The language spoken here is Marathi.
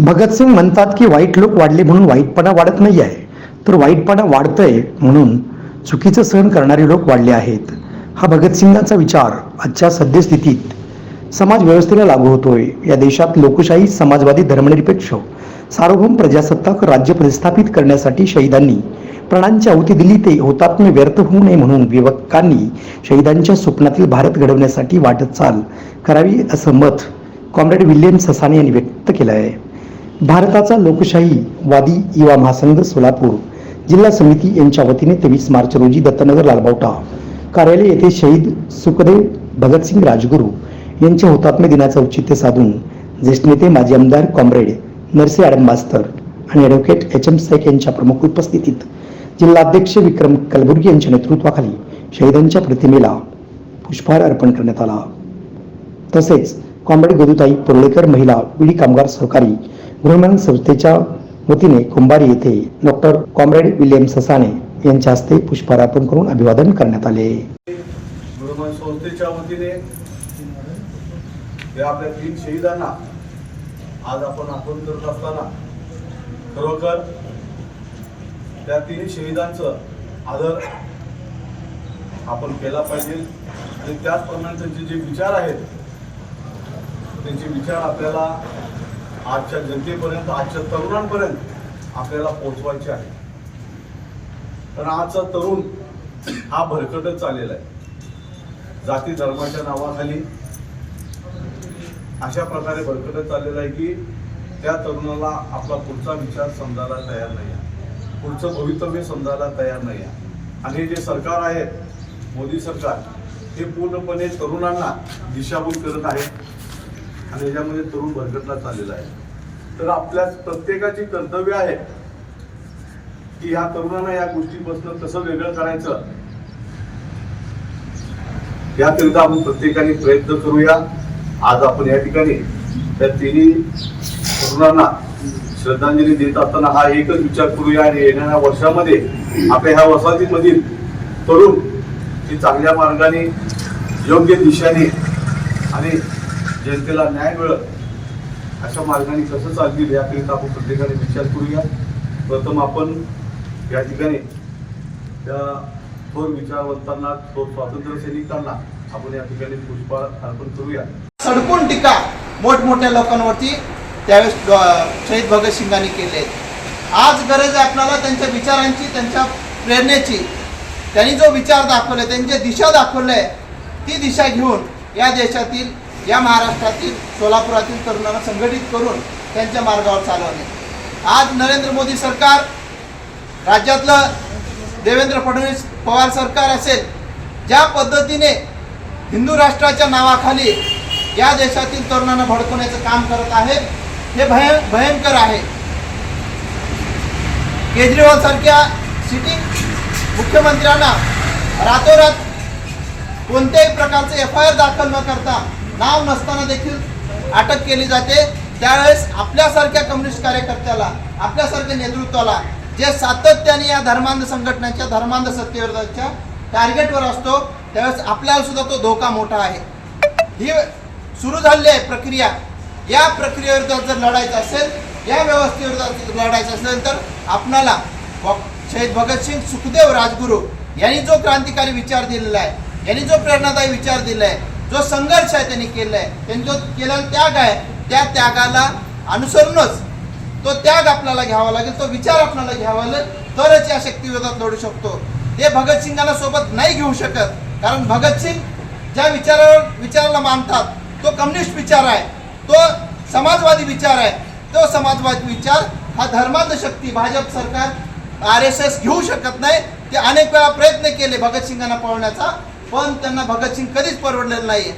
भगतसिंग म्हणतात की वाईट लोक वाढले म्हणून वाईटपणा वाढत नाही आहे, तर वाईटपणा वाढतंय म्हणून चुकीचं सहन करणारे लोक वाढले आहेत. हा भगतसिंगांचा विचार आजच्या सद्यस्थितीत समाज व्यवस्थेला लागू होतोय. या देशात लोकशाही, समाजवादी, धर्मनिरपेक्ष, सार्वभौम प्रजासत्ताक राज्य प्रस्थापित करण्यासाठी शहीदांनी प्राणांची आहुती दिली. ते हुतात्मे व्यर्थ होऊ नये म्हणून युवकांनी शहीदांच्या स्वप्नातील भारत घडवण्यासाठी वाटचाल करावी, असं मत कॉम्रेड विल्यम ससाणे यांनी व्यक्त केलं आहे. भारताचा लोकशाहीवादी युवा महासंघ सोलापूर जिल्हा समिती यांच्या वतीने 23 मार्च रोजी दत्तनगर लालबावटा कार्यालय येथे शहीद सुखदेव भगतसिंग राजगुरू यांच्या हुतात्मे दिनाचं औचित्य साधून ज्येष्ठ नेते माजी आमदार कॉम्रेड नरसे आडम मास्तर आणि ॲडव्होकेट HM साईक यांच्या प्रमुख उपस्थितीत जिल्हाध्यक्ष विक्रम कलबुर्गी यांच्या नेतृत्वाखाली शहीदांच्या प्रतिमेला पुष्पहार अर्पण करण्यात आला. तसेच कॉम्रेड गोदूताई पुरळेकर महिला विडी कामगार सहकारी गृहनिर्माण संस्थेच्या वतीने कुंभारी येथे डॉक्टर कॉम्रेड विल्यम ससाणे यांच्या हस्ते पुष्पहार अर्पण करून अभिवादन करण्यात आले. गृहनिर्माण संस्थेच्या वतीने आपल्या 3 शहीदांना आज आपण आठवण करत असताना खरोखर त्या 3 शहीदांचं आदर आपण केला पाहिजे आणि त्याचप्रमाणे त्यांचे जे विचार आहेत त्यांचे विचार आपल्याला आजच्या जनतेपर्यंत, आजच्या तरुणांपर्यंत आपल्याला पोहोचवायचे आहे. कारण आजचा तरुण हा भरकटच चाललेला आहे. जाती धर्माच्या नावाखाली अशा प्रकारे भरकटत चाललेला आहे की त्या तरुणाला आपला पुढचा विचार समजायला तयार नाही आहे, पुढचं भवितव्य समजायला तयार नाही आहे. आणि हे जे सरकार आहे, मोदी सरकार, हे पूर्णपणे तरुणांना दिशाभूल करत आहे आणि याच्यामध्ये तरुण भरकटला चाललेला आहे. तर आपल्या प्रत्येकाची कर्तव्य आहे की ह्या तरुणांना या गोष्टीपासून कसं वेगळं करायचं, याकरिता आपण प्रत्येकाने प्रयत्न करूया. आज आपण या ठिकाणी त्या 3 तरुणांना श्रद्धांजली देत असताना हा एकच विचार करूया आणि येणाऱ्या वर्षामध्ये आपल्या ह्या वसाहतीमधील तरुण ही चांगल्या मार्गाने, योग्य दिशेने आणि जनतेला न्याय मिळत अशा मार्गाने कसं चालतील याकरिता आपण प्रत्येकाने विचार करूया. प्रथम आपण या ठिकाणी त्या थोर विचारवंतांना, थोर स्वातंत्र्य सैनिकांना आपण या ठिकाणी पुष्पहार अर्पण करूया. सडकून टीका मोठमोठ्या लोकांवरती त्यावेळेस शहीद भगतसिंगांनी केले. आज गरज आहे आपल्याला त्यांच्या विचारांची, त्यांच्या प्रेरणेची. त्यांनी जो विचार दाखवले, त्यांची दिशा दाखवली, ती दिशा घेऊन या देशातील, या महाराष्ट्रातील, सोलापुरातील तरुणांना संघटित करून त्यांच्या मार्गावर चालवणे. आज नरेंद्र मोदी सरकार, राज्यातलं देवेंद्र फडणवीस पवार सरकार असेल, ज्या पद्धतीने हिंदू राष्ट्राच्या नावाखाली या देशातील तरुणांना भडकवण्याचं काम करत आहे, हे भयंकर आहे. केजरीवाल सारख्या सिटिंग मुख्यमंत्र्यांना रातोरात कोणत्याही प्रकारचे FIR दाखल न करता, नाव नसताना देखील अटक केली जाते. त्यावेळेस आपल्यासारख्या कम्युनिस्ट कार्यकर्त्याला, आपल्यासारख्या नेतृत्वाला, जे सातत्याने या धर्मांध संघटनेच्या, धर्मांध सत्तेविरोधाच्या टार्गेटवर असतो, त्यावेळेस आपल्याला सुद्धा तो धोका मोठा आहे. ही सुरू झालेली आहे प्रक्रिया. या प्रक्रियेविरोधात जर लढायचं असेल, या व्यवस्थेविरोधात लढायचं असेल, तर आपणाला शहीद भगतसिंग सुखदेव राजगुरू यांनी जो क्रांतिकारी विचार दिलेला आहे, यांनी जो प्रेरणादायी विचार दिला आहे, जो संघर्ष आहे त्यांनी केला आहे, त्यांनी जो केलेला त्याग आहे, त्या त्यागाला अनुसरूनच तो त्याग आपल्याला घ्यावा लागेल, तो विचार आपल्याला घ्यावा लागेल, तरच या शक्तीविरोधात लढू शकतो. ते भगतसिंगांना सोबत नाही घेऊ शकत, कारण भगतसिंग ज्या विचाराला मानतात तो कम्युनिस्ट विचार आहे, तो समाजवादी विचार आहे. तो समाजवादी विचार हा धर्मांध शक्ती, भाजप सरकार, RSS घेऊ शकत नाही. ते अनेक वेळा प्रयत्न केले भगतसिंगांना पळवण्याचा, पण त्यांना भगतसिंग कधीच परवडलेलं नाही.